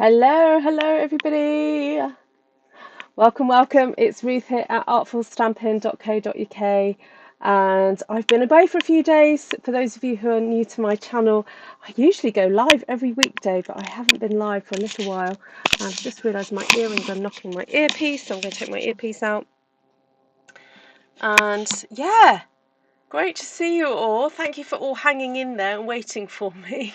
Hello everybody. Welcome. It's Ruth here at artfulstampin.co.uk, and I've been away for a few days. For those of you who are new to my channel, I usually go live every weekday, but I haven't been live for a little while. And I've just realised my earrings are knocking my earpiece, so I'm going to take my earpiece out. And yeah, great to see you all. Thank you for all hanging in there and waiting for me.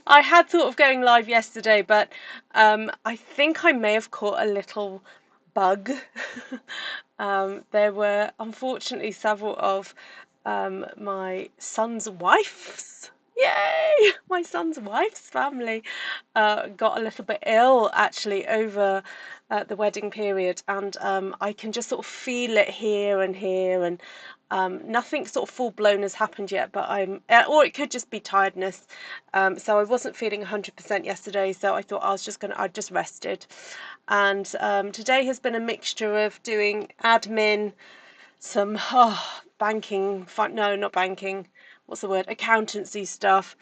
I had thought of going live yesterday, but I think I may have caught a little bug. There were unfortunately several of my son's wife's, yay, my son's wife's family got a little bit ill actually over the wedding period, and I can just sort of feel it here and nothing sort of full blown has happened yet, but or it could just be tiredness. So I wasn't feeling 100% yesterday, so I thought I just rested. And today has been a mixture of doing admin, some banking, no, not banking, what's the word? Accountancy stuff.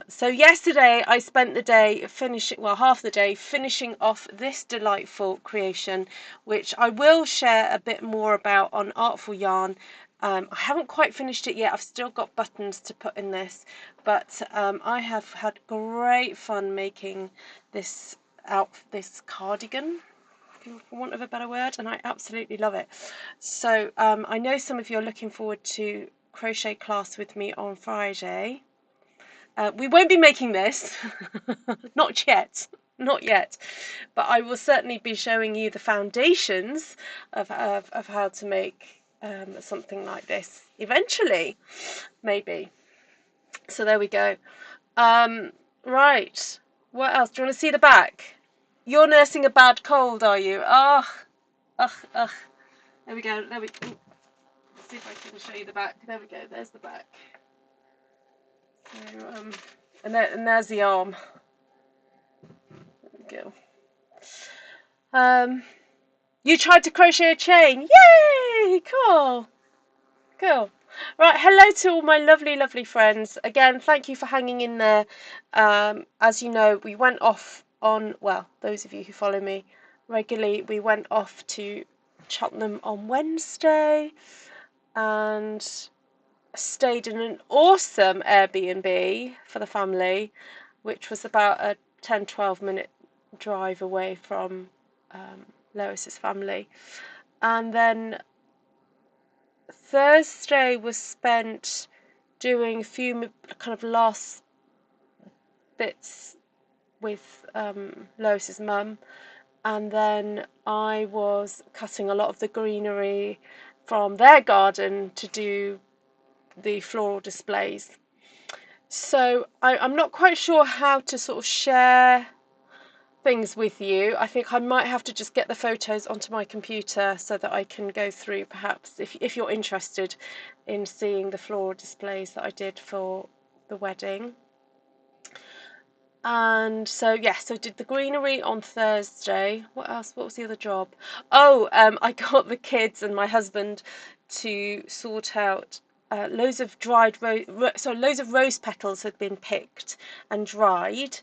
So yesterday I spent the day half the day finishing off this delightful creation, which I will share a bit more about on Artful Yarn. I haven't quite finished it yet. I've still got buttons to put in this, but I have had great fun making this cardigan, for want of a better word, and I absolutely love it. So I know some of you are looking forward to crochet class with me on Friday. We won't be making this, not yet, but I will certainly be showing you the foundations of how to make something like this eventually, maybe. So there we go. Right, what else? Do you want to see the back? You're nursing a bad cold, are you? Ugh. There we go. Let's see if I can show you the back. There we go. There's the back. So, and there's the arm. There we go. You tried to crochet a chain. Yay! Cool. Right, hello to all my lovely friends. Again, thank you for hanging in there. As you know, we went off on, well, those of you who follow me regularly, we went off to Cheltenham on Wednesday and stayed in an awesome Airbnb for the family, which was about a 10-12 minute drive away from Lois's family. And then Thursday was spent doing a few kind of last bits with Lois's mum, and then I was cutting a lot of the greenery from their garden to do the floral displays. So I'm not quite sure how to sort of share things with you. I think I might have to just get the photos onto my computer so that I can go through, perhaps if you're interested in seeing the floral displays that I did for the wedding. And so so did the greenery on Thursday. What else? What was the other job? Oh, I got the kids and my husband to sort out loads of loads of rose petals had been picked and dried,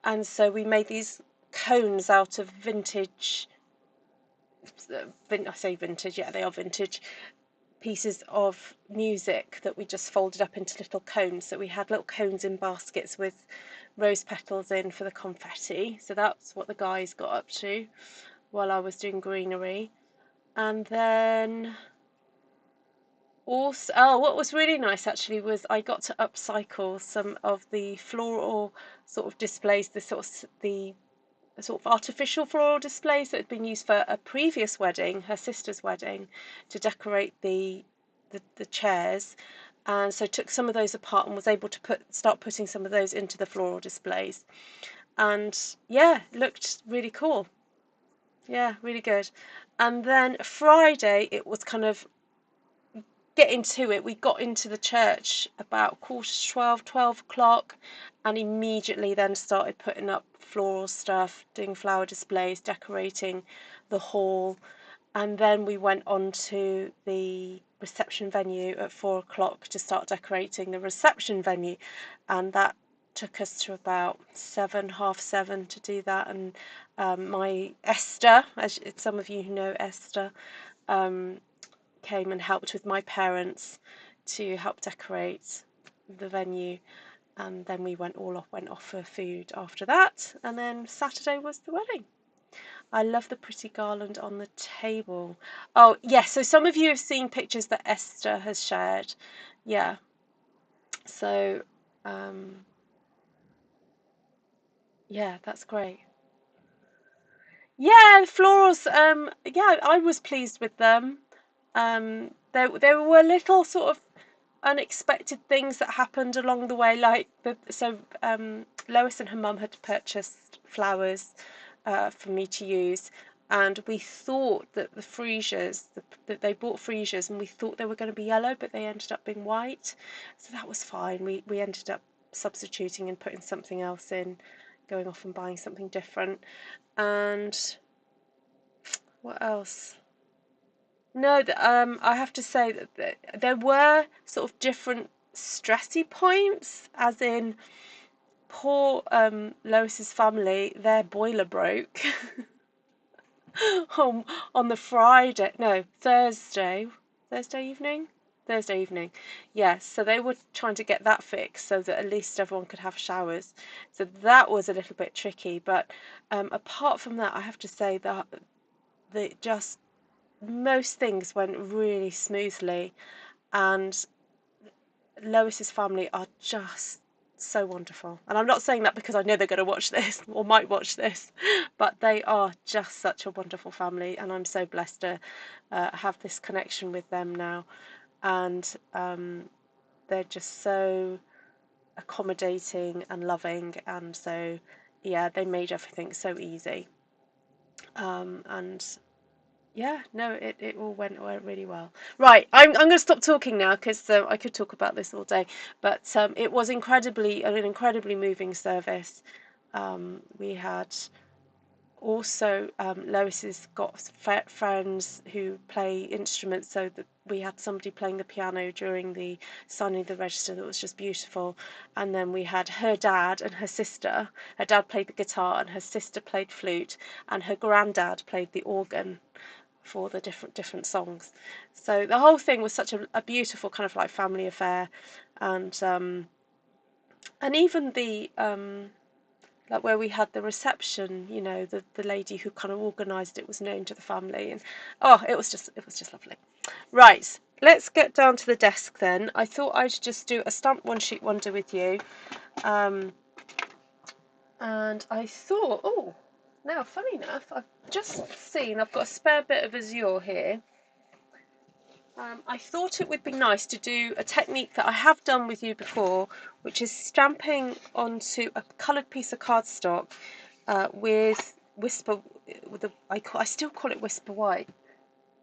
and so we made these cones out of vintage. I say vintage, yeah, they are vintage pieces of music that we just folded up into little cones. So we had little cones in baskets with rose petals in for the confetti. So that's what the guys got up to while I was doing greenery. And then also, what was really nice actually was I got to upcycle some of the floral sort of displays, the sort of artificial floral displays that had been used for a previous wedding, her sister's wedding, to decorate the chairs. And so took some of those apart and was able to start putting some of those into the floral displays. And yeah, looked really cool. Yeah, really good. And then Friday, it was kind of getting to it. We got into the church about 11:45, 12 o'clock, and immediately then started putting up floral stuff, doing flower displays, decorating the hall. And then we went on to the reception venue at 4 o'clock to start decorating the reception venue, and that took us to about 7, half 7 to do that, and my Esther, as some of you who know Esther, came and helped with my parents to help decorate the venue, and then we went off for food after that, and then Saturday was the wedding. I love the pretty garland on the table. Oh yes, so some of you have seen pictures that Esther has shared. Yeah, so yeah, that's great. Yeah, florals. Yeah, I was pleased with them. There were little sort of unexpected things that happened along the way, like Lois and her mum had purchased flowers for me to use, and we thought that the freesias, that they bought freesias, and we thought they were going to be yellow, but they ended up being white, so that was fine. We ended up substituting and putting something else in, going off and buying something different. And what else? No, I have to say that there were sort of different stressy points, as in poor Lois's family, their boiler broke on the Friday, no, Thursday evening? Thursday evening, yes. So they were trying to get that fixed so that at least everyone could have showers. So that was a little bit tricky, but apart from that, I have to say that just most things went really smoothly, and Lois's family are just so wonderful. And I'm not saying that because I know they're going to watch this or might watch this, but they are just such a wonderful family, and I'm so blessed to have this connection with them now. And they're just so accommodating and loving, and so yeah, they made everything so easy. And yeah, no, it all went really well. Right, I'm going to stop talking now because I could talk about this all day. But it was an incredibly moving service. We had also Lois has got friends who play instruments, so that we had somebody playing the piano during the signing of the register that was just beautiful. And then we had her dad and her sister. Her dad played the guitar and her sister played flute, and her granddad played the organ for the different songs. So the whole thing was such a beautiful kind of like family affair, and even the like where we had the reception, you know, the lady who kind of organised it was known to the family, and oh, it was just lovely. Right, let's get down to the desk then. I thought I'd just do a stamp one sheet wonder with you, and I thought, oh, now funny enough, I've just seen I've got a spare bit of azure here. I thought it would be nice to do a technique that I have done with you before, which is stamping onto a coloured piece of cardstock with Whisper. I still call it Whisper White.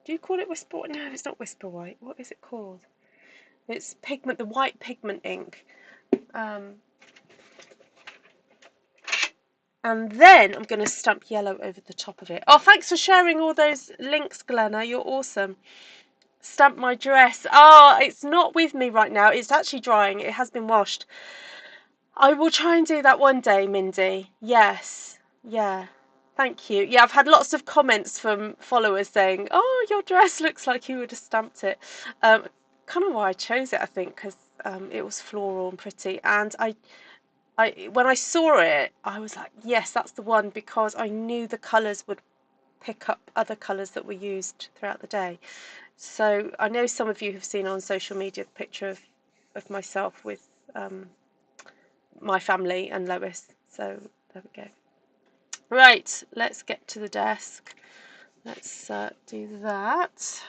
Do you call it Whisper White? No, it's not Whisper White. What is it called? It's pigment, the white pigment ink. And then I'm going to stamp yellow over the top of it. Oh, thanks for sharing all those links, Glenna. You're awesome. Stamp my dress. Oh, it's not with me right now. It's actually drying. It has been washed. I will try and do that one day, Mindy. Yes. Yeah. Thank you. Yeah, I've had lots of comments from followers saying, "Oh, your dress looks like you would have stamped it." Kind of why I chose it, I think, because it was floral and pretty. And when I saw it, I was like, "Yes, that's the one," because I knew the colours would pick up other colours that were used throughout the day. So I know some of you have seen on social media the picture of myself with my family and Lois. So there we go. Right, let's get to the desk. Let's do that.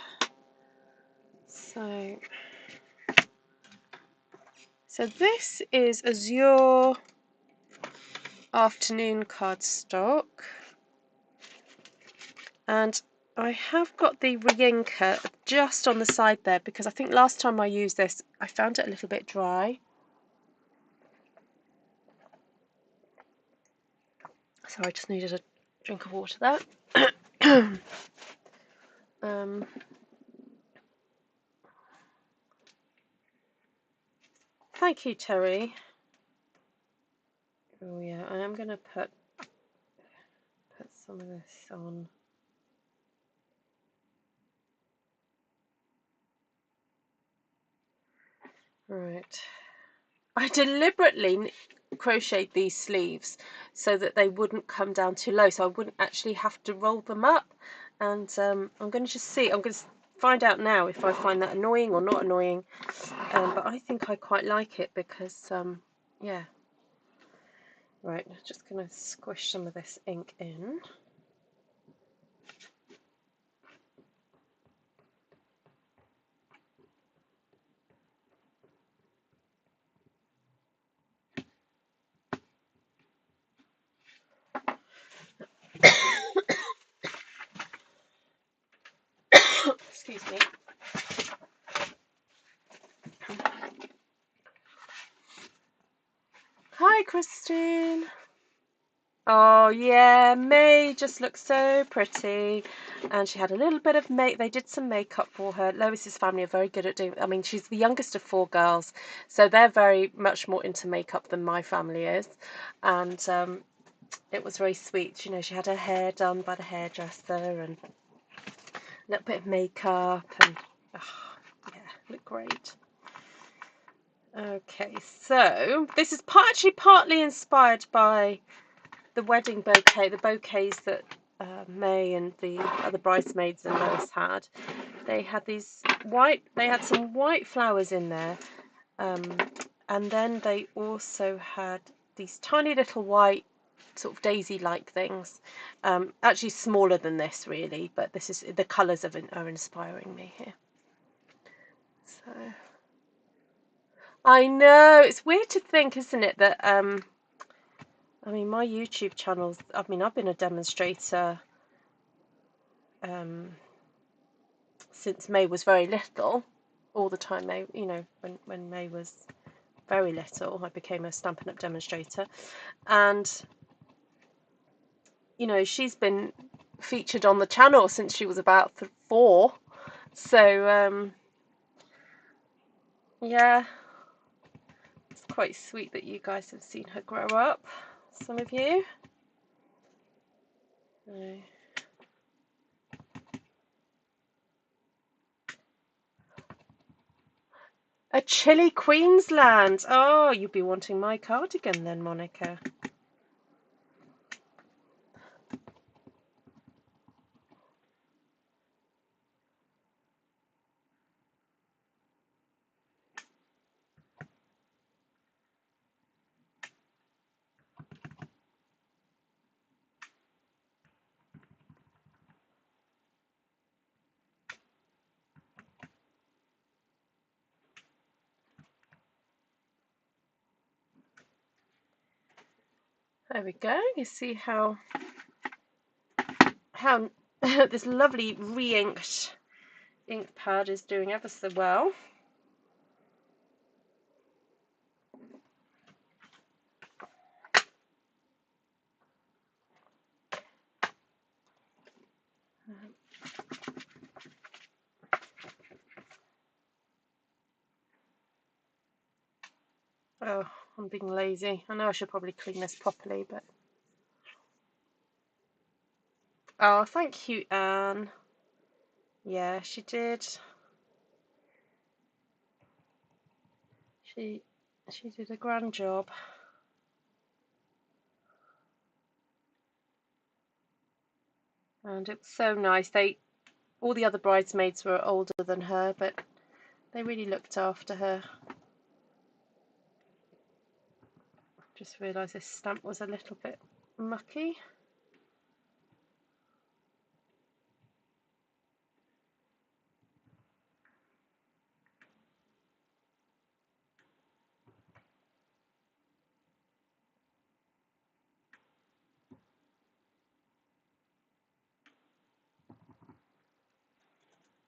So this is Azure Afternoon cardstock, and I have got the Reinker just on the side there because I think last time I used this I found it a little bit dry. So I just needed a drink of water there. Thank you, Terry. Oh yeah, I am going to put some of this on. Right. I deliberately crocheted these sleeves so that they wouldn't come down too low, so I wouldn't actually have to roll them up. And I'm going to just see. I'm going to find out now if I find that annoying or not annoying. But I think I quite like it because, yeah. Right, I'm just going to squish some of this ink in. Excuse me. Hi, Christine. Oh yeah, May just looks so pretty, and she had a little bit of they did some makeup for her. Lois's family are very good at doing, I mean, she's the youngest of 4 girls, so they're very much more into makeup than my family is, and it was very sweet. You know, she had her hair done by the hairdresser and a little bit of makeup, and oh, yeah, looked great. Okay, so this is actually partly inspired by the wedding bouquet, the bouquets that May and the other bridesmaids and Lois had. They had some white flowers in there, and then they also had these tiny little white sort of daisy-like things, actually smaller than this really, but this is the colours are inspiring me here. So I know it's weird to think, isn't it, that I mean, my YouTube channels, I mean, I've been a demonstrator since May was very little, all the time May, you know, when May was very little, I became a Stampin' Up demonstrator, and you know, she's been featured on the channel since she was about 4, so yeah, it's quite sweet that you guys have seen her grow up, some of you. A chilly Queensland. Oh, you'd be wanting my cardigan then, Monica. There we go. You see how this lovely re-inked ink pad is doing ever so well. Oh, I'm being lazy. I know I should probably clean this properly, but oh, thank you, Anne. Yeah, she did. She did a grand job. And it was so nice. All the other bridesmaids were older than her, but they really looked after her. Just realised this stamp was a little bit mucky.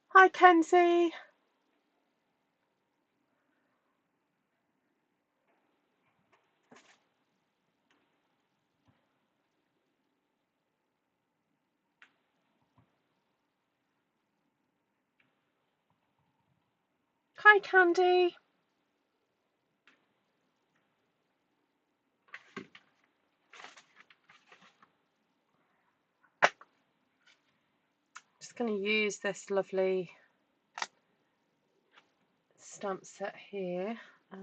Hi, Kenzie. Hi, Candy. going to use this lovely stamp set here. Actually,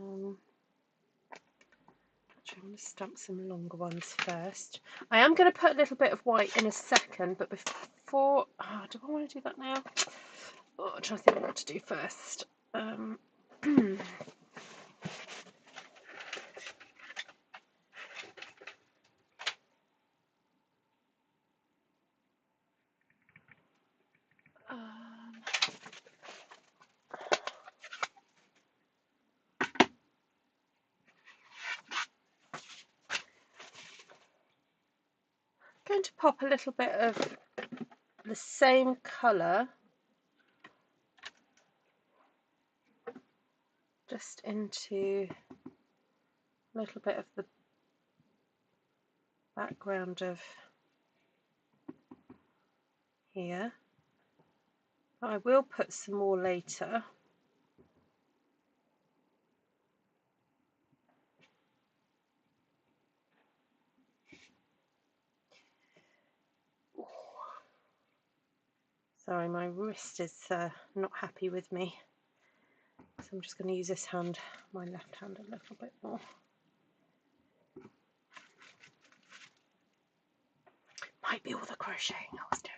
I'm going to stamp some longer ones first. I am going to put a little bit of white in a second, but before... do I want to do that now? Oh, I'm trying to think what to do first. Going to pop a little bit of the same colour just into a little bit of the background of here. I will put some more later. Sorry, my wrist is not happy with me, so I'm just going to use this hand, my left hand, a little bit more. Might be all the crocheting I was doing.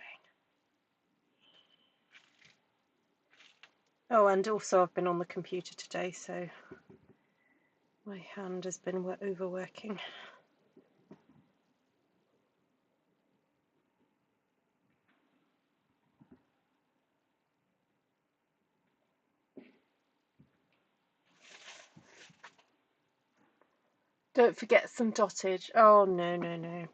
Oh, and also I've been on the computer today, so my hand has been overworking. Don't forget some dottage. Oh, no, no, no.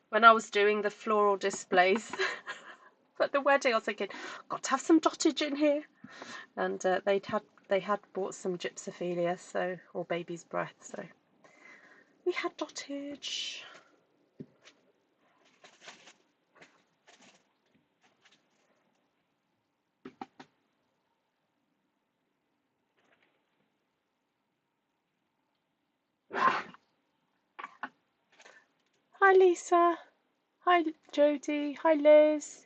When I was doing the floral displays at the wedding, I was thinking, got to have some dottage in here. And they had bought some gypsophilia, so, or baby's breath, so we had dottage. Hi Lisa, hi Jodie, hi Liz.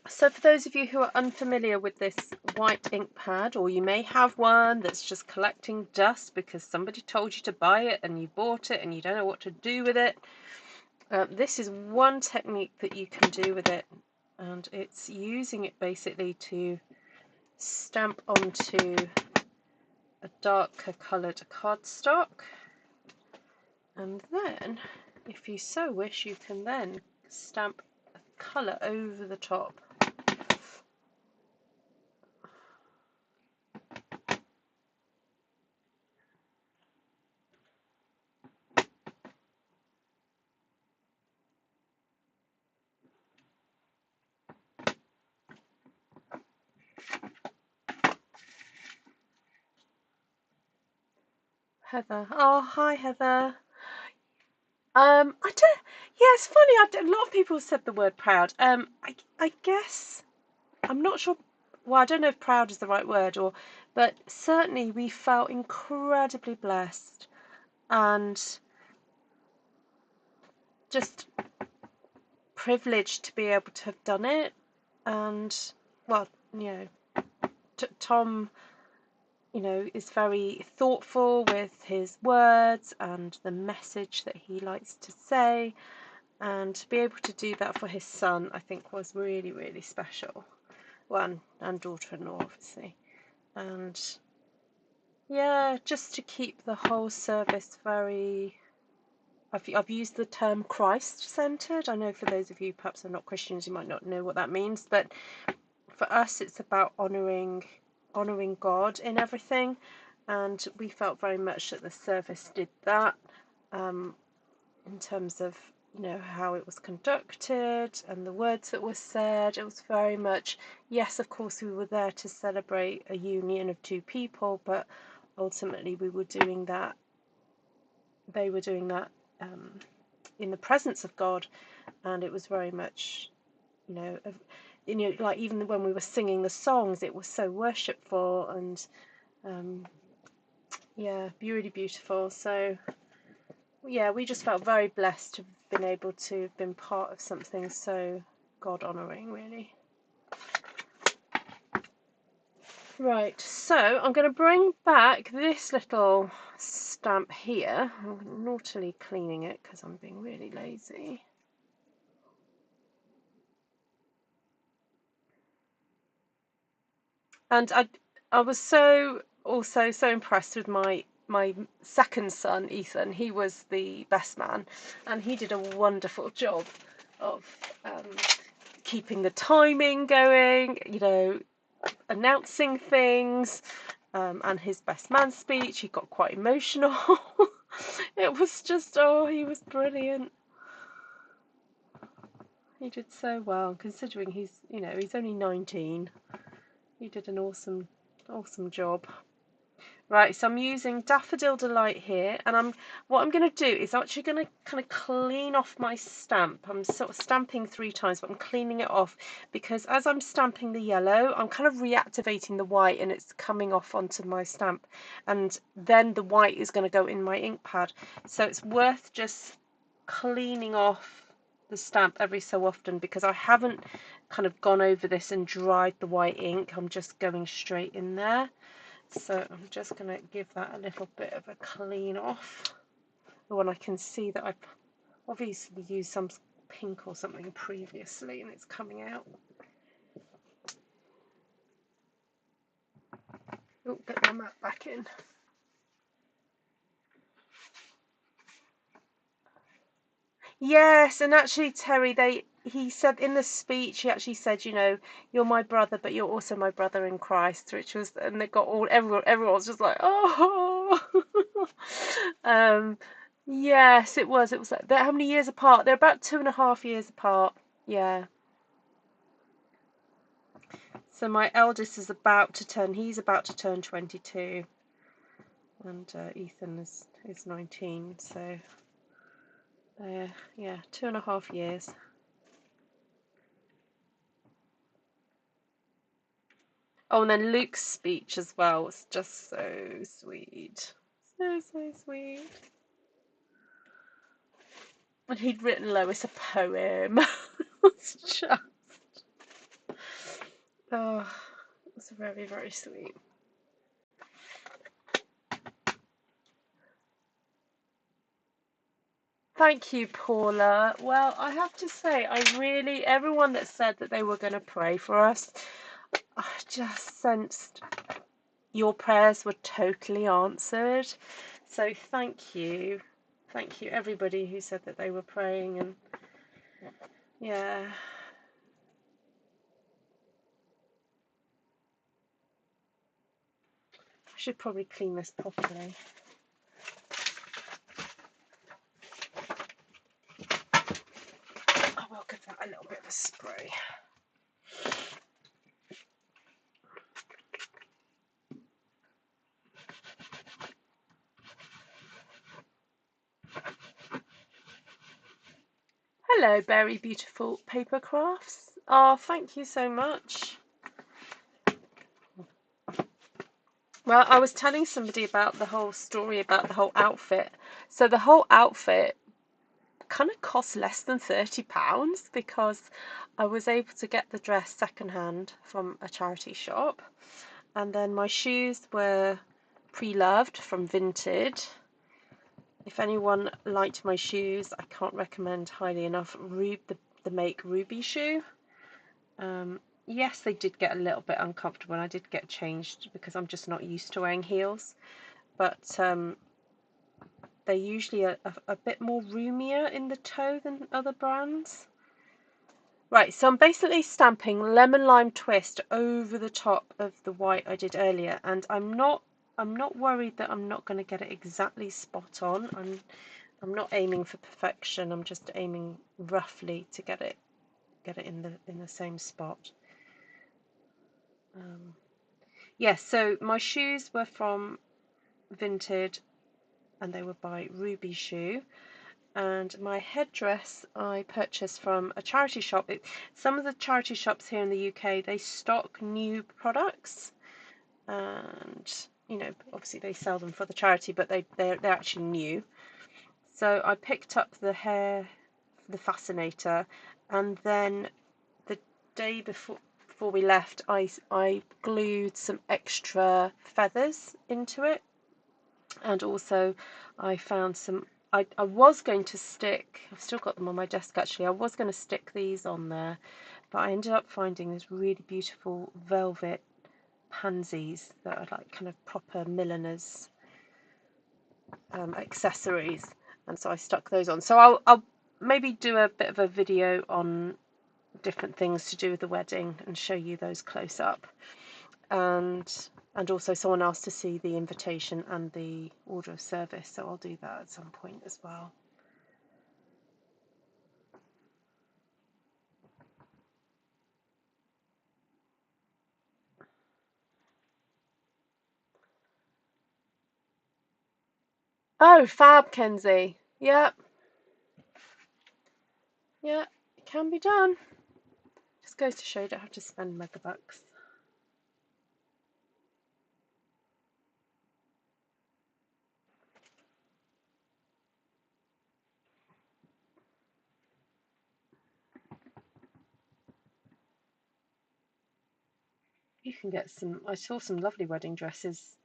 So for those of you who are unfamiliar with this white ink pad, or you may have one that's just collecting dust because somebody told you to buy it and you bought it and you don't know what to do with it, this is one technique that you can do with it, and it's using it basically to stamp onto a darker coloured cardstock, and then if you so wish you can then stamp a colour over the top. Heather, oh hi Heather. I don't. Yeah, it's funny. A lot of people said the word proud. I guess I'm not sure. Well, I don't know if proud is the right word, but certainly we felt incredibly blessed and just privileged to be able to have done it. And well, Tom, is very thoughtful with his words and the message that he likes to say. And to be able to do that for his son, I think, was really, really special. Well, and daughter-in-law, obviously. And yeah, just to keep the whole service very... I've used the term Christ-centered. I know for those of you perhaps are not Christians, you might not know what that means, but for us it's about honouring God in everything, and we felt very much that the service did that, in terms of how it was conducted and the words that were said. It was very much, yes, of course we were there to celebrate a union of two people, but ultimately we were doing that, they were doing that in the presence of God, and it was very much, like even when we were singing the songs, it was so worshipful and yeah, really beautiful. So yeah, we just felt very blessed to have been able to have been part of something so God honouring, really. Right, so I'm going to bring back this little stamp here. I'm naughtily cleaning it because I'm being really lazy. And I was also so impressed with my second son, Ethan. He was the best man, and he did a wonderful job of keeping the timing going, announcing things, and his best man speech. He got quite emotional. It was just, he was brilliant. He did so well, considering he's only 19. He did an awesome job. Right, so I'm using Daffodil Delight here, and what I'm going to do is I'm actually going to kind of clean off my stamp. I'm sort of stamping 3 times, but I'm cleaning it off because as I'm stamping the yellow, I'm kind of reactivating the white and it's coming off onto my stamp, and then the white is going to go in my ink pad. So it's worth just cleaning off the stamp every so often because I haven't kind of gone over this and dried the white ink. I'm just going straight in there. So I'm just going to give that a little bit of a clean off. When I can see that I've obviously used some pink or something previously and it's coming out. Oh, get my mat back in. Yes, and actually, Terry, he said in the speech, he actually said, you're my brother, but you're also my brother in Christ, which was, and they got everyone was just like, oh. Yes, it was. It was like, how many years apart? They're about 2.5 years apart. Yeah. So my eldest is he's about to turn 22, and Ethan is 19. So, yeah, 2.5 years. Oh, and then Luke's speech as well was just so sweet. So sweet. And he'd written Lois a poem. It's just, oh, it was very, very sweet. Thank you, Paula. Well, I have to say, everyone that said that they were going to pray for us, I just sensed your prayers were totally answered. So thank you. Thank you, everybody who said that they were praying. And yeah. I should probably clean this properly. I will give that a little bit of a spray. Hello, Berry Beautiful Paper Crafts. Oh, thank you so much. Well, I was telling somebody about the whole story about the whole outfit. So the whole outfit kind of cost less than £30 because I was able to get the dress secondhand from a charity shop, and then my shoes were pre-loved from Vinted. If anyone liked my shoes, I can't recommend highly enough the make Ruby shoe. Yes, they did get a little bit uncomfortable and I did get changed because I'm just not used to wearing heels, but they're usually a bit more roomier in the toe than other brands. Right, so I'm basically stamping Lemon Lime Twist over the top of the white I did earlier, and I'm not worried that I'm not going to get it exactly spot on. I'm not aiming for perfection. I'm just aiming roughly to get it in the same spot. Yes, so my shoes were from Vinted, and they were by Ruby Shoe. And my headdress I purchased from a charity shop. Some of the charity shops here in the UK, they stock new products, and you know, obviously they sell them for the charity, but they're actually new. So I picked up the fascinator, and then the day before we left, I glued some extra feathers into it, and also I found some. I was going to stick. I've still got them on my desk actually. I was going to stick these on there, but I ended up finding these really beautiful velvet pansies that are like kind of proper milliners accessories, and so I stuck those on. So I'll maybe do a bit of a video on different things to do with the wedding and show you those close up, and also someone asked to see the invitation and the order of service, so I'll do that at some point as well. Oh, fab, Kenzie. Yep. Yeah, it can be done. Just goes to show you don't have to spend mega bucks. You can get some. I saw some lovely wedding dresses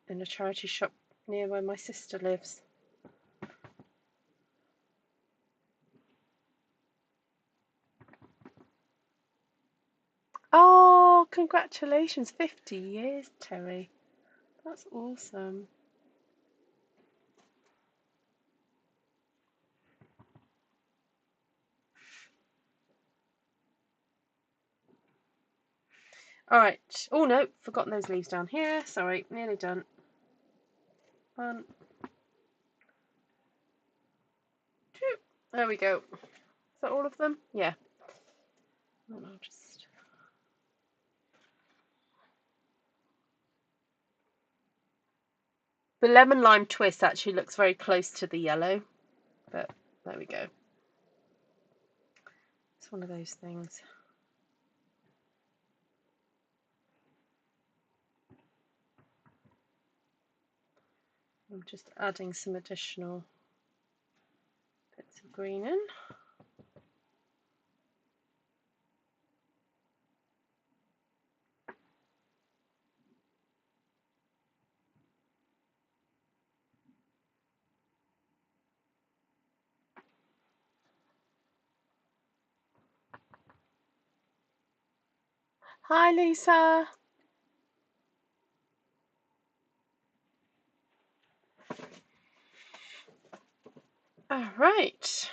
in a charity shop near where my sister lives. Oh, congratulations. 50 years, Terry. That's awesome. All right. Oh, no. Forgotten those leaves down here. Sorry. Nearly done. 1, 2. There we go. Is that all of them? Yeah. And I'll just... The lemon lime twist actually looks very close to the yellow, but there we go. It's one of those things. I'm just adding some additional bits of green in. Hi, Lisa. All right,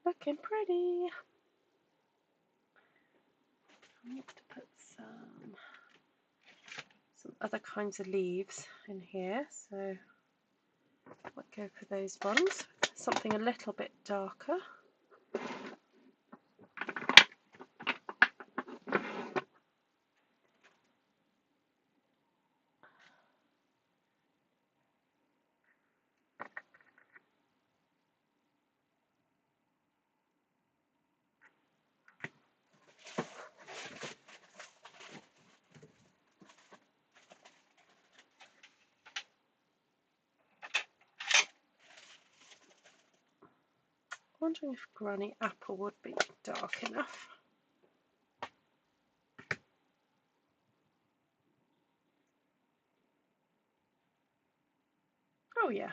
looking pretty. I need to put some other kinds of leaves in here, so I'll go for those ones. Something a little bit darker. Wondering if Granny Apple would be dark enough. Oh yeah.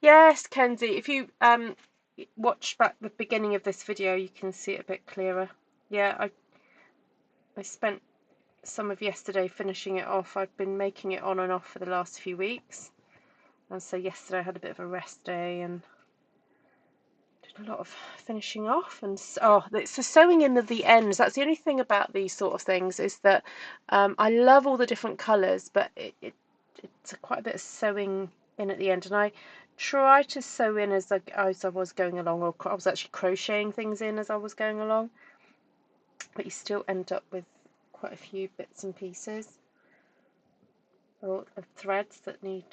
Yes, Kenzie, if you watch back the beginning of this video, you can see it a bit clearer. Yeah, I spent some of yesterday finishing it off. I've been making it on and off for the last few weeks, and so yesterday I had a bit of a rest day and did a lot of finishing off. And it's the sewing in of the ends. That's the only thing about these sort of things, is that I love all the different colours, but it's quite a bit of sewing in at the end, and I try to sew in as I was going along, or I was actually crocheting things in as I was going along, but you still end up with quite a few bits and pieces or of threads that need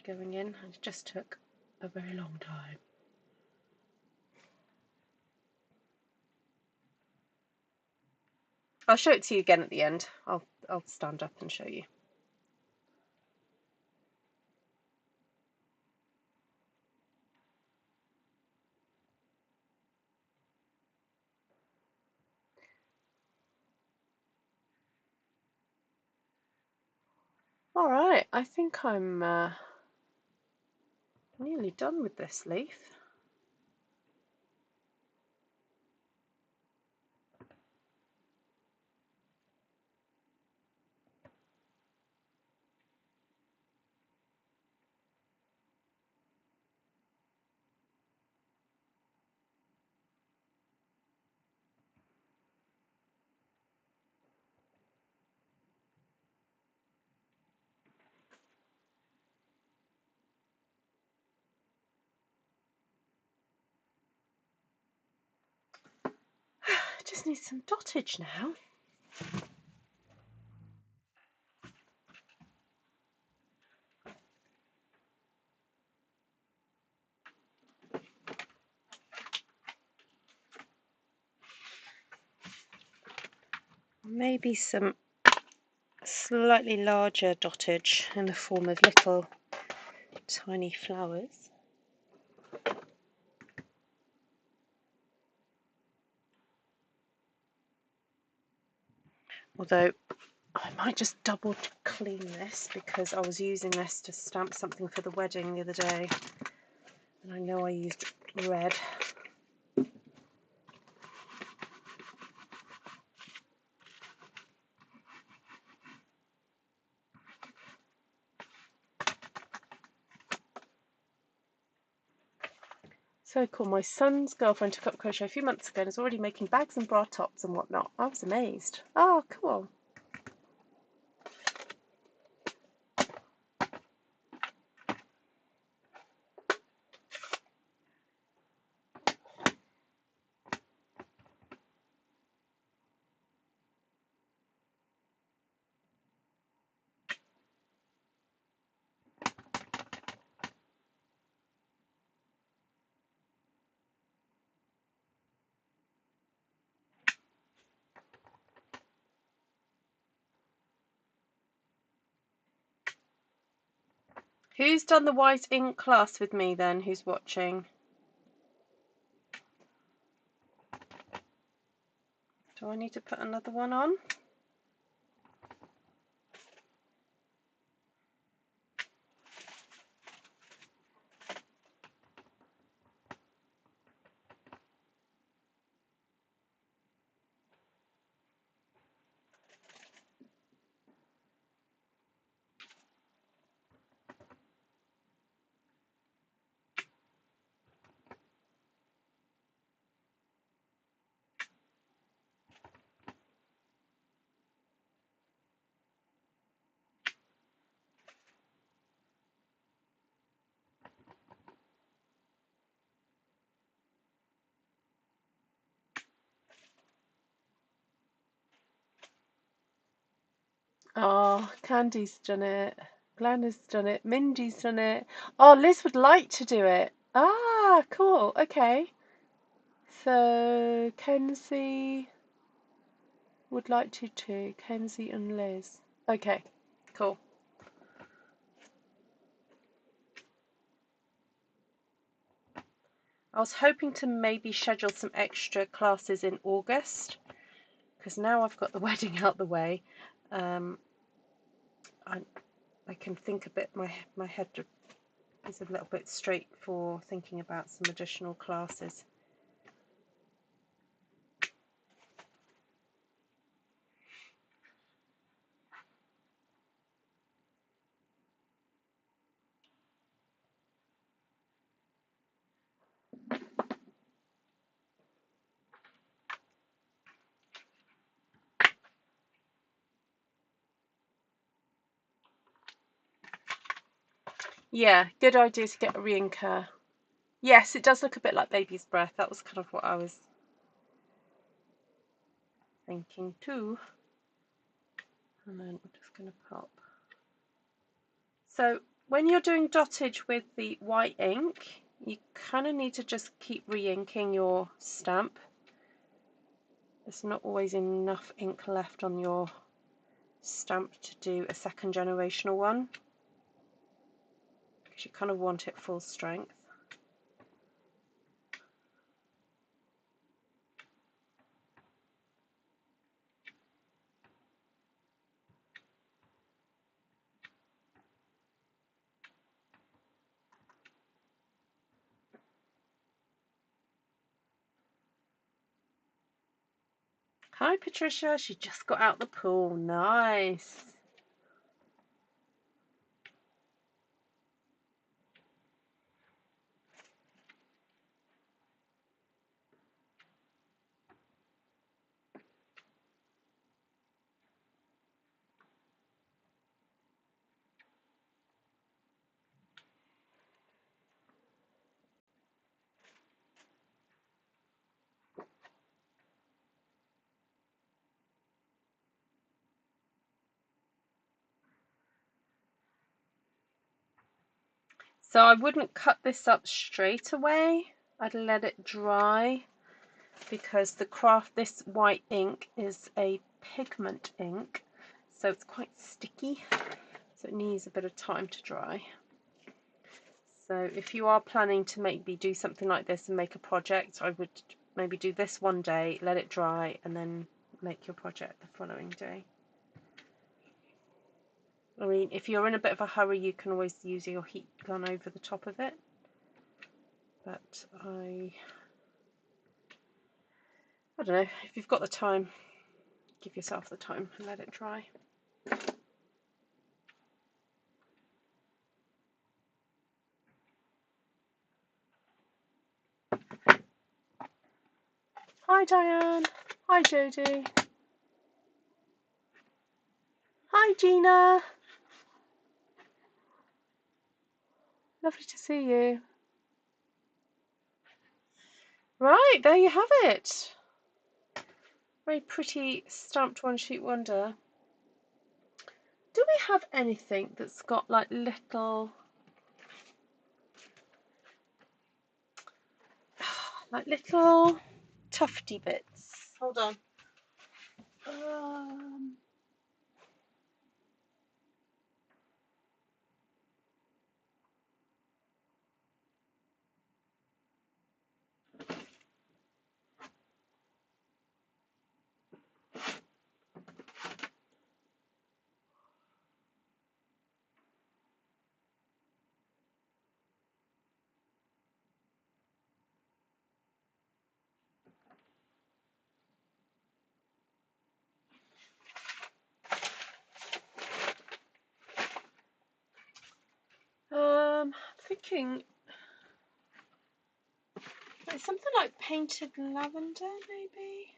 going in, and it just took a very long time. I'll show it to you again at the end. I'll stand up and show you. All right, I think I'm nearly done with this leaf. I just need some dottage now. Maybe some slightly larger dottage in the form of little tiny flowers. Although I might just double clean this, because I was using this to stamp something for the wedding the other day, and I know I used red. So cool. My son's girlfriend took up crochet a few months ago and is already making bags and bra tops and whatnot. I was amazed. Oh, cool. Who's done the white ink class with me then? Who's watching? Do I need to put another one on? Oh, Candy's done it. Glenda's done it. Mindy's done it. Oh, Liz would like to do it. Ah, cool. Okay. So Kenzie would like to too. Kenzie and Liz. Okay, cool. I was hoping to maybe schedule some extra classes in August, because now I've got the wedding out the way. I can think a bit. My head is a little bit straight for thinking about some additional classes. Yeah, good idea to get a re-inker. Yes, it does look a bit like baby's breath. That was kind of what I was thinking too. And then I'm just going to pop. So when you're doing dottage with the white ink, you kind of need to just keep re-inking your stamp. There's not always enough ink left on your stamp to do a second generational one, because you kind of want it full strength. Hi Patricia, she just got out the pool. Nice. So I wouldn't cut this up straight away. I'd let it dry, because this white ink is a pigment ink, so it's quite sticky, so it needs a bit of time to dry. So if you are planning to maybe do something like this and make a project, I would maybe do this one day, let it dry, and then make your project the following day. I mean, if you're in a bit of a hurry, you can always use your heat gun over the top of it. But I don't know, if you've got the time, give yourself the time and let it dry. Hi Diane. Hi Jodie. Hi Gina. Lovely to see you. Right, there you have it. Very pretty stamped one sheet wonder. Do we have anything that's got like little tufty bits? Hold on. Thinking it's something like painted lavender, maybe.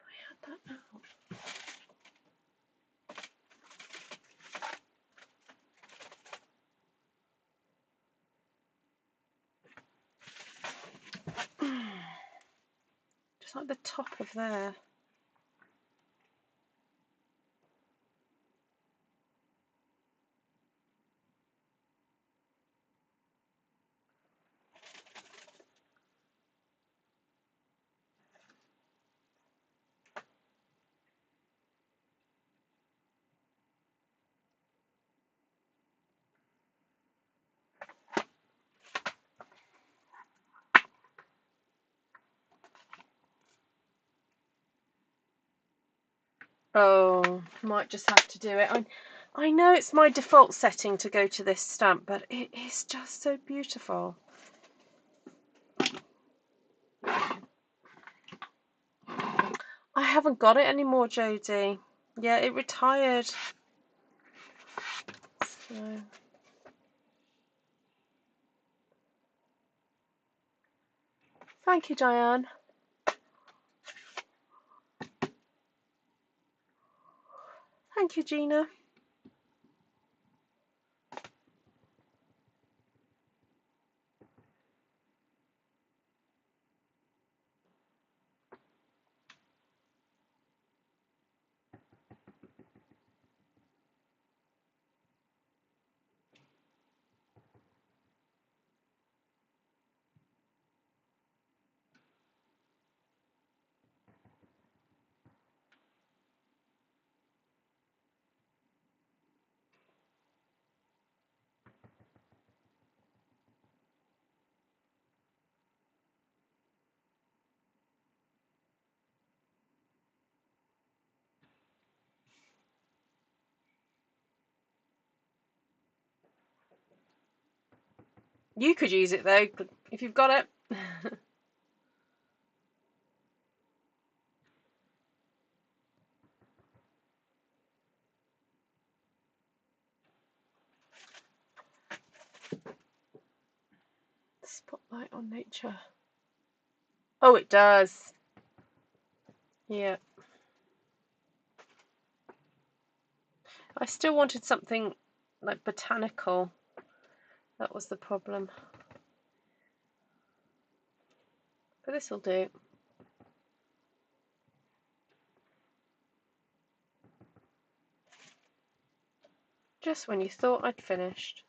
I had that out. Just like the top of there. Oh, might just have to do it. I know it's my default setting to go to this stamp, but it is just so beautiful. I haven't got it anymore, Jodie. Yeah, it retired. So. Thank you, Diane. Thank you, Gina. You could use it though, if you've got it. Spotlight on nature. Oh, it does. Yeah. I still wanted something like botanical. That was the problem. But this will do. Just when you thought I'd finished.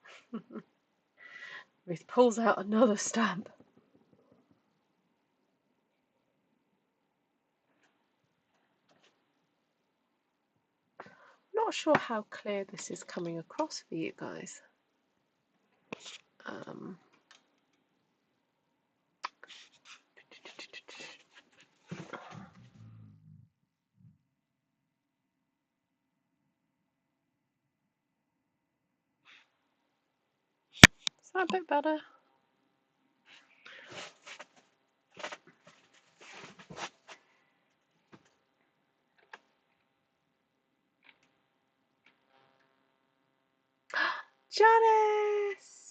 Ruth pulls out another stamp. Not sure how clear this is coming across for you guys. Is that a bit better? Janice!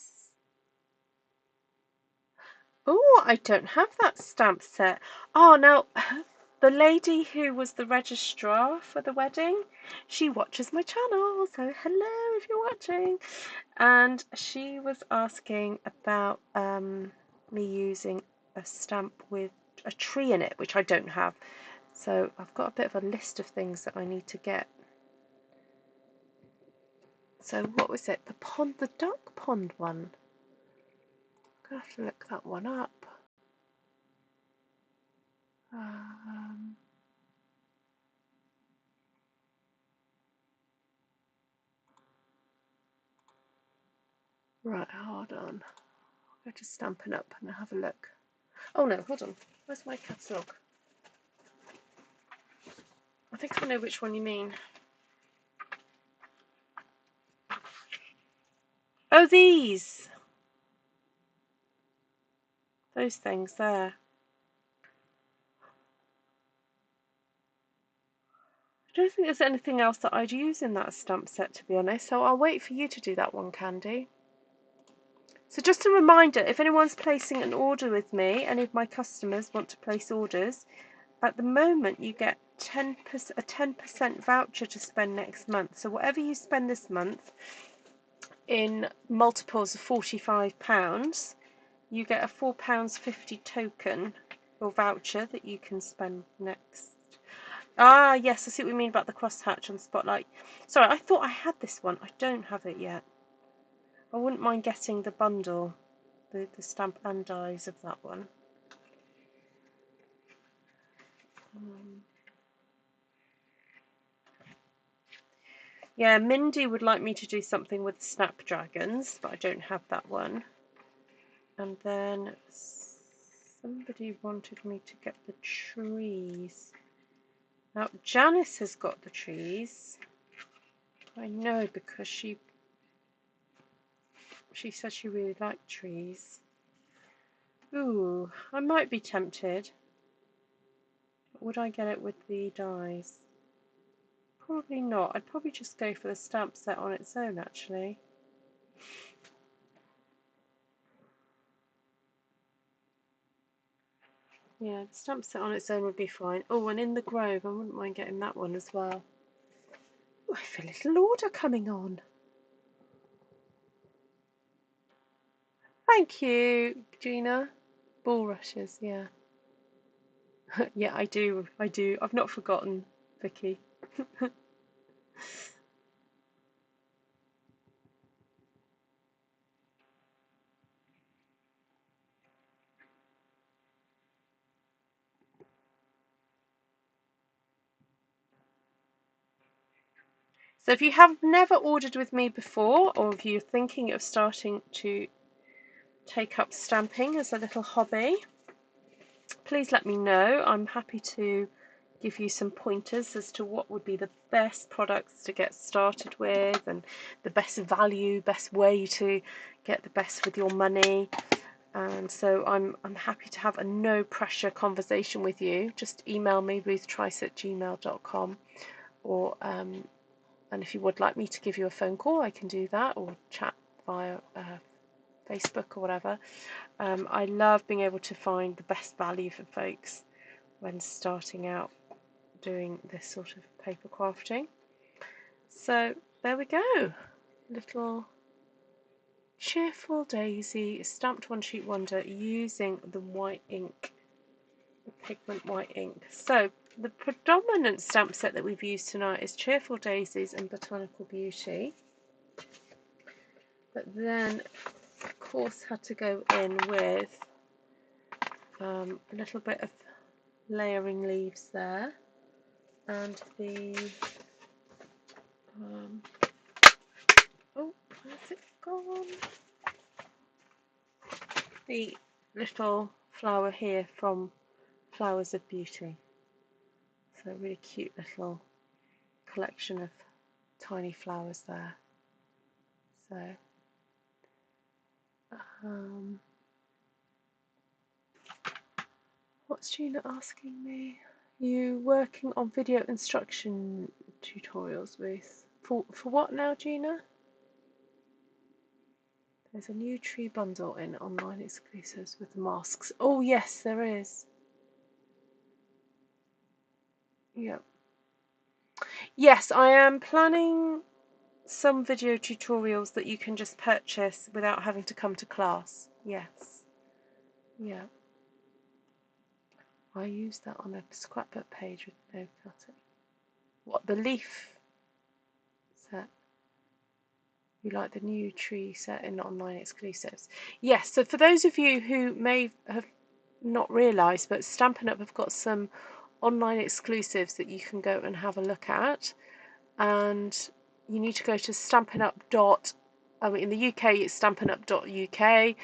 Oh, I don't have that stamp set. Oh, now, the lady who was the registrar for the wedding, she watches my channel, so hello if you're watching. And she was asking about me using a stamp with a tree in it, which I don't have. So I've got a bit of a list of things that I need to get. So what was it? The duck pond one. I'm gonna have to look that one up. Right, hold on. I'll go to Stampin' Up and have a look. Oh no, hold on. Where's my catalogue? I think I know which one you mean. Oh, these! Those things there. I don't think there's anything else that I'd use in that stamp set, to be honest, so I'll wait for you to do that one, Candy. So just a reminder, if anyone's placing an order with me, any of my customers want to place orders, at the moment you get a 10% voucher to spend next month. So whatever you spend this month in multiples of £45, you get a £4.50 token or voucher that you can spend next. Ah, yes, I see what you mean about the crosshatch and spotlight. Sorry, I thought I had this one. I don't have it yet. I wouldn't mind getting the bundle, the stamp and dies of that one. Yeah, Mindy would like me to do something with snapdragons, but I don't have that one. And then somebody wanted me to get the trees. Now, Janice has got the trees. I know because she said she really liked trees. Ooh, I might be tempted. Would I get it with the dies? Probably not. I'd probably just go for the stamp set on its own, actually. Yeah, the stamp set on its own would be fine. Oh, and in the Grove, I wouldn't mind getting that one as well. I feel a little order coming on. Thank you, Gina. Bulrushes, yeah. Yeah, I do. I've not forgotten, Vicky. So if you have never ordered with me before, or if you're thinking of starting to take up stamping as a little hobby, please let me know. I'm happy to give you some pointers as to what would be the best products to get started with, and the best value, best way to get the best with your money. And so I'm happy to have a no pressure conversation with you. Just email me, ruthtrice@gmail.com, or and if you would like me to give you a phone call, I can do that, or chat via Facebook or whatever. I love being able to find the best value for folks when starting out doing this sort of paper crafting. So there we go, little cheerful daisy stamped one sheet wonder using the white ink, the pigment white ink. So the predominant stamp set that we've used tonight is Cheerful Daisies and Botanical Beauty, but then of course had to go in with a little bit of layering leaves there, and the oh, where's it gone? The little flower here from Flowers of Beauty. So a really cute little collection of tiny flowers there. So what's Gina asking me? You working on video instruction tutorials, Ruth? For what now, Gina? There's a new tree bundle in online exclusives with the masks. Oh yes, there is. Yep. Yes, I am planning some video tutorials that you can just purchase without having to come to class. Yes. Yeah. I use that on a scrapbook page with no cutting. What, the leaf set? You like the new tree set in online exclusives? Yes, so for those of you who may have not realised, but Stampin' Up have got some online exclusives that you can go and have a look at, and you need to go to Stampin' Up. In the UK it's stampinup.uk,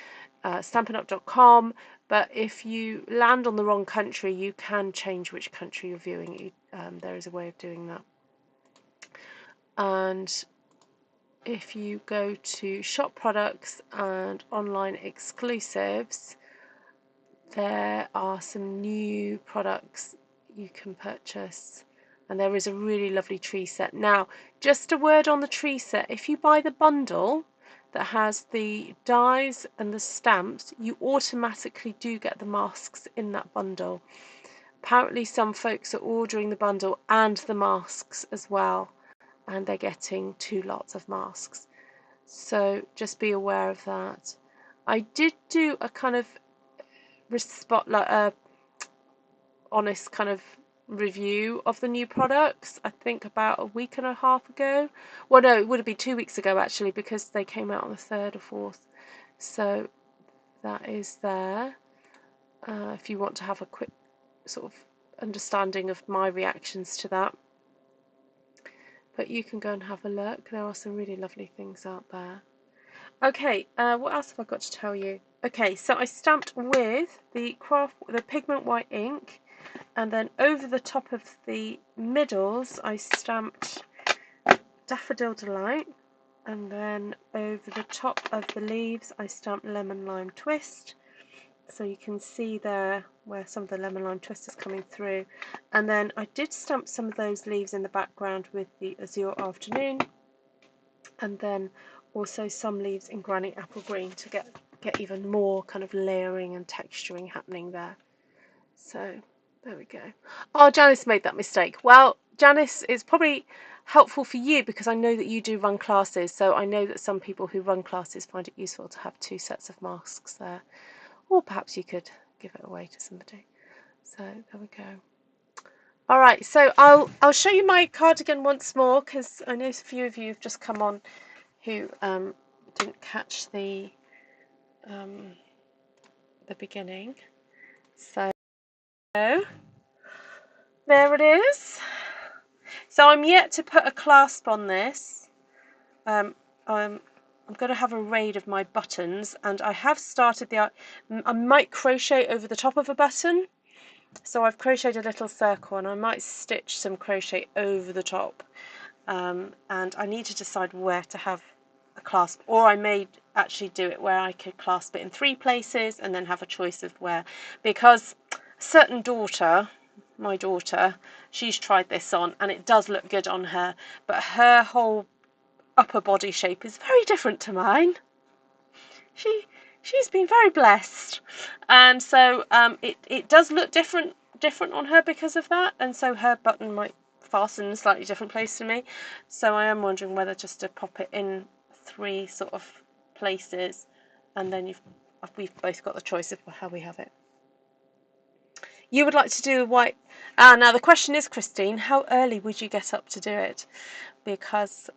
stampinup.com, but if you land on the wrong country, you can change which country you're viewing. There is a way of doing that. And if you go to shop products and online exclusives, there are some new products you can purchase, and there is a really lovely tree set. Now, just a word on the tree set: if you buy the bundle that has the dies and the stamps, you automatically do get the masks in that bundle. Apparently some folks are ordering the bundle and the masks as well, and they're getting 2 lots of masks. So just be aware of that. I did do a kind of honest kind of review of the new products, I think about a week and a half ago. Well, no, it would have been 2 weeks ago actually, because they came out on the 3rd or 4th. So that is there, if you want to have a quick sort of understanding of my reactions to that. But you can go and have a look. There are some really lovely things out there. Okay, what else have I got to tell you? Okay, so I stamped with the pigment white ink, and then over the top of the middles I stamped Daffodil Delight, and then over the top of the leaves I stamped Lemon Lime Twist. So you can see there where some of the lemon lime twist is coming through. And then I did stamp some of those leaves in the background with the Azure Afternoon, and then also some leaves in Granny Apple Green to get even more kind of layering and texturing happening there. So there we go. Oh, Janice made that mistake. Well, Janice, it's probably helpful for you, because I know that you do run classes, so I know that some people who run classes find it useful to have 2 sets of masks there, or perhaps you could give it away to somebody. So there we go. All right, so I'll show you my cardigan once more, because I know a few of you have just come on who didn't catch the beginning. So there it is. So I'm yet to put a clasp on this. I'm going to have a raid of my buttons, and I have started I might crochet over the top of a button. So I've crocheted a little circle, and I might stitch some crochet over the top. And I need to decide where to have a clasp, or I may actually do it where I could clasp it in 3 places and then have a choice of where, because a certain daughter, my daughter, she's tried this on and it does look good on her, but her whole upper body shape is very different to mine. She's been very blessed, and so it does look different on her because of that, and so her button might fasten in a slightly different place to me. So I am wondering whether just to pop it in 3 sort of places, and then we've both got the choice of how we have it. You would like to do the white. Now the question is, Christine, how early would you get up to do it? Because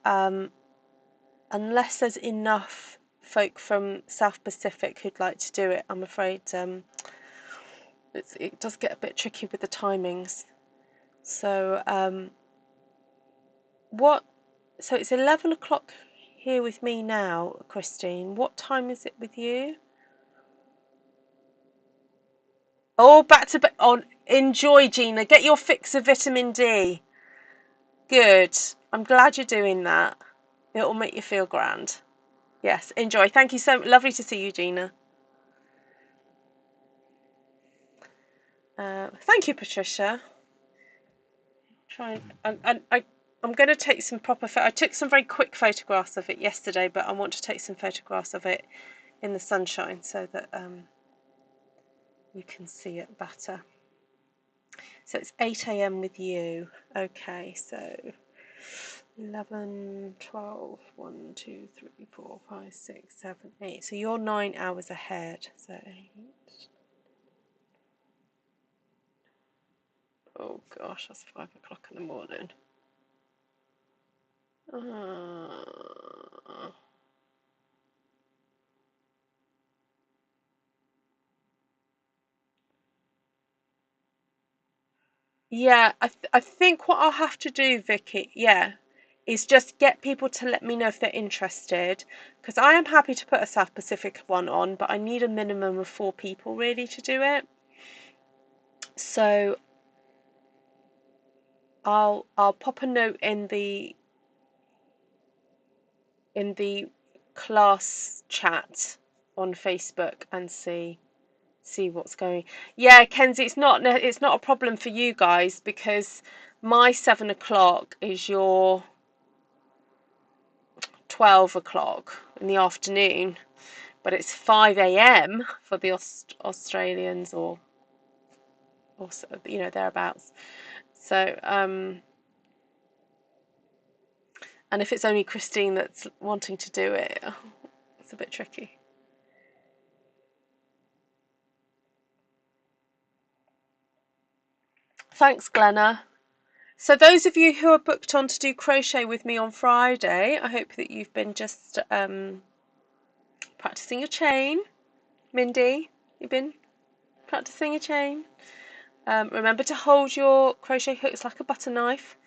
unless there's enough folk from South Pacific who'd like to do it, I'm afraid it does get a bit tricky with the timings. So so it's 11 o'clock here with me now, Christine. What time is it with you? Oh, back to bed. Oh, enjoy, Gina. Get your fix of vitamin D. Good. I'm glad you're doing that. It'll make you feel grand. Yes, enjoy. Thank you so much. Lovely to see you, Gina. Thank you, Patricia. I'm going to take some proper. I took some very quick photographs of it yesterday, but I want to take some photographs of it in the sunshine so that you can see it better. So it's 8 a.m. with you. Okay, so 11, 12, 1, 2, 3, 4, 5, 6, 7, 8. So you're 9 hours ahead. So 8. Oh gosh, that's 5 o'clock in the morning. Yeah, I think what I'll have to do, Vicky, is just get people to let me know if they're interested, because I am happy to put a South Pacific one on, but I need a minimum of 4 people really to do it. So I'll pop a note in the class chat on Facebook and see what's going. Yeah, Kenzie, it's not a problem for you guys, because my 7 o'clock is your 12 o'clock in the afternoon, but it's 5 a.m. for the Australians, or thereabouts. So and if it's only Christine that's wanting to do it, it's a bit tricky. Thanks, Glenna. So those of you who are booked on to do crochet with me on Friday, I hope that you've been just practicing your chain. Mindy, you've been practicing your chain. Remember to hold your crochet hooks like a butter knife.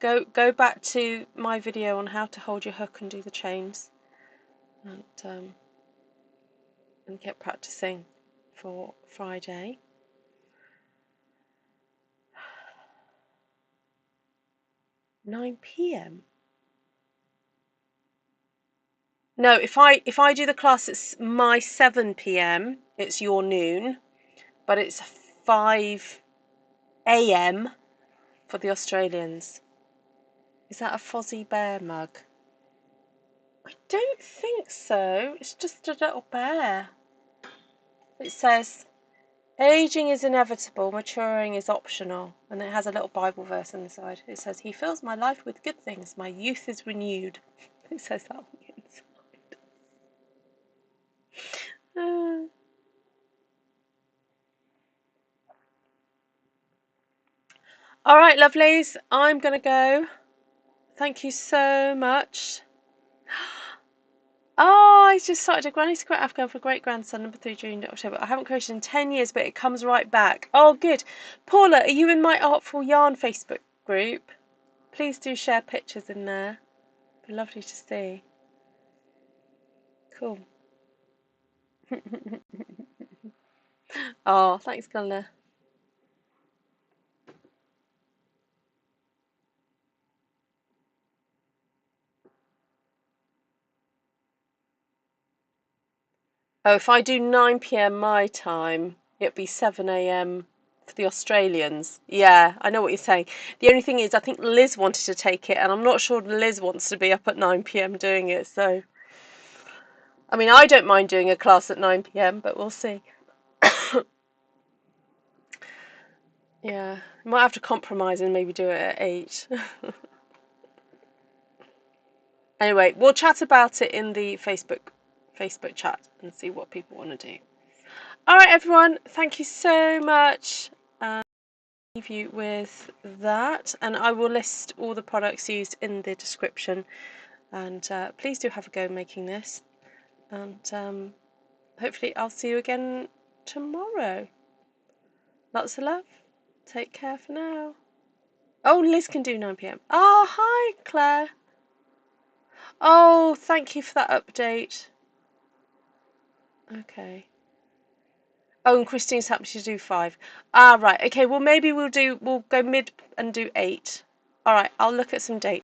Go back to my video on how to hold your hook and do the chains, and get practicing for Friday. (9 p.m.) No, if I do the class, it's my 7 p.m. It's your noon, but it's 5 a.m. for the Australians. Is that a Fozzie Bear mug? I don't think so. It's just a little bear. It says Aging is inevitable, maturing is optional. And it has a little Bible verse on the side. It says, He fills my life with good things. My youth is renewed. It says that on the inside. All right, lovelies. I'm going to go. Thank you so much. Oh, I just started a Granny Square Afghan for great grandson, number 3, June, October. I haven't created in 10 years, but it comes right back. Oh, good. Paula, are you in my Artful Yarn Facebook group? Please do share pictures in there. It'd be lovely to see. Cool. Oh, thanks, Gunnar. Oh, if I do 9 p.m. my time, it'd be 7 a.m. for the Australians. Yeah, I know what you're saying. The only thing is, I think Liz wanted to take it, and I'm not sure Liz wants to be up at 9 p.m. doing it. So, I mean, I don't mind doing a class at 9 p.m., but we'll see. Yeah, might have to compromise and maybe do it at 8. Anyway, we'll chat about it in the Facebook chat and see what people want to do. All right, everyone. Thank you so much. Leave you with that, and I will list all the products used in the description. And please do have a go making this. And hopefully, I'll see you again tomorrow. Lots of love. Take care for now. Oh, Liz can do 9 p.m. Oh, hi, Claire. Oh, thank you for that update. Okay. Oh, and Christine's happy to do 5. Ah, right. Okay, well, maybe we'll go mid and do 8. All right, I'll look at some dates.